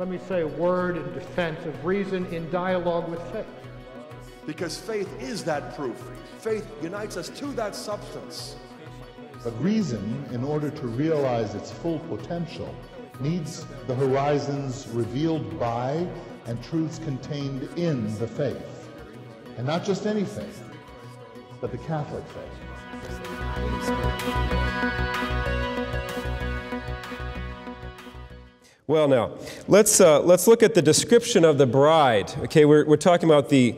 let me say, a word in defense of reason in dialogue with faith. Because faith is that proof. Faith unites us to that substance. But reason, in order to realize its full potential, needs the horizons revealed by and truths contained in the faith. And not just any faith, but the Catholic faith. Well, now, let's look at the description of the bride. Okay, we're talking about the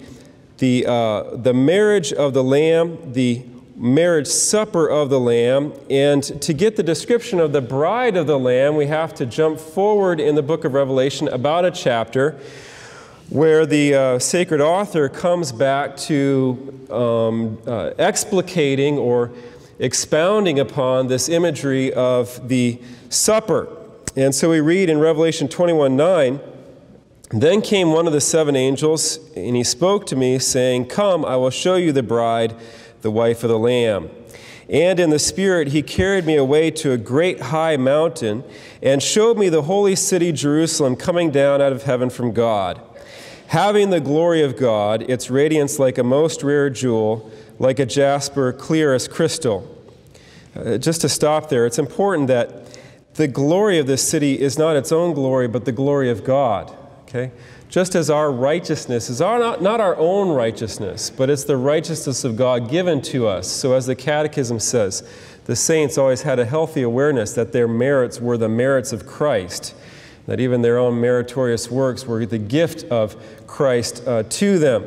marriage of the Lamb, the marriage supper of the Lamb, and to get the description of the bride of the Lamb, we have to jump forward in the book of Revelation about a chapter where the sacred author comes back to explicating or expounding upon this imagery of the supper. And so we read in Revelation 21:9, "Then came one of the seven angels, and he spoke to me, saying, 'Come, I will show you the bride, the wife of the Lamb.' And in the Spirit he carried me away to a great high mountain, and showed me the holy city Jerusalem coming down out of heaven from God, having the glory of God, its radiance like a most rare jewel, like a jasper, clear as crystal." Just to stop there, it's important that the glory of this city is not its own glory, but the glory of God. Okay? Just as our righteousness is not our own righteousness, but it's the righteousness of God given to us. So as the Catechism says, the saints always had a healthy awareness that their merits were the merits of Christ, that even their own meritorious works were the gift of Christ to them.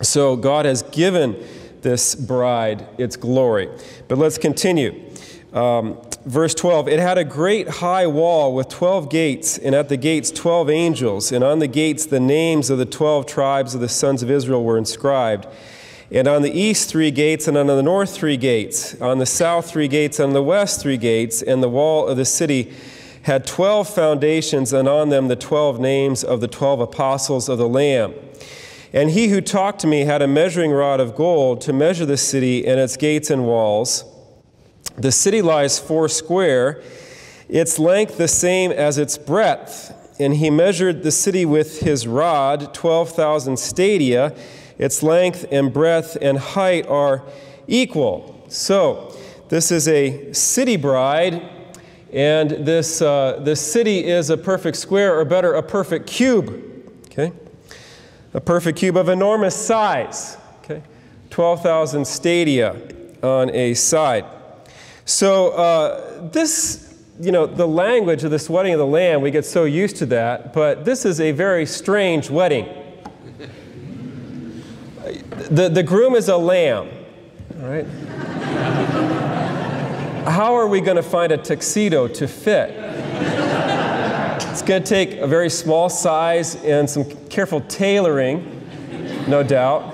So God has given this bride its glory. But let's continue. Verse 12, "It had a great high wall with 12 gates, and at the gates 12 angels, and on the gates the names of the 12 tribes of the sons of Israel were inscribed. And on the east 3 gates, and on the north 3 gates, on the south 3 gates, and on the west 3 gates, and the wall of the city had 12 foundations, and on them the 12 names of the 12 apostles of the Lamb. And he who talked to me had a measuring rod of gold to measure the city and its gates and walls. The city lies 4 square, its length the same as its breadth. And he measured the city with his rod, 12,000 stadia. Its length and breadth and height are equal." So, this is a city bride, and this city is a perfect square, or better, a perfect cube. Okay? A perfect cube of enormous size. Okay? 12,000 stadia on a side. So the language of this wedding of the Lamb, we get so used to that, but this is a very strange wedding. The groom is a lamb, all right? How are we going to find a tuxedo to fit? It's going to take a very small size and some careful tailoring, no doubt.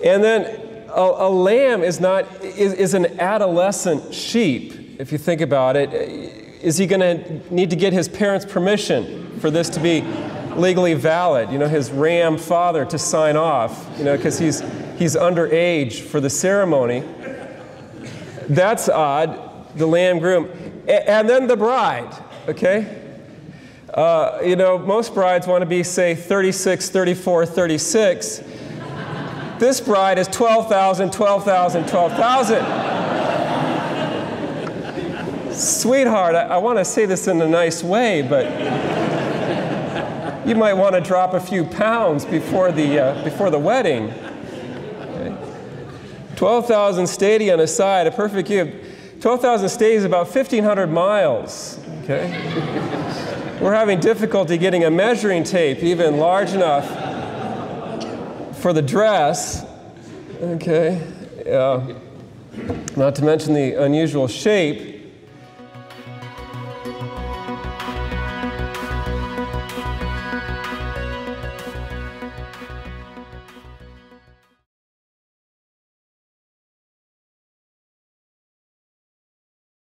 And then a lamb is an adolescent sheep, if you think about it. Is he going to need to get his parents' permission for this to be legally valid? You know, his ram father to sign off, you know, because he's underage for the ceremony. That's odd, the lamb groom. And then the bride, okay? Most brides want to be, say, 36, 34, 36. This bride is 12,000, 12,000, 12,000. Sweetheart, I want to say this in a nice way, but you might want to drop a few pounds before the wedding. Okay. 12,000 stadia on a side, a perfect cube. 12,000 stadia is about 1,500 miles. Okay. We're having difficulty getting a measuring tape even large enough for the dress, okay, not to mention the unusual shape.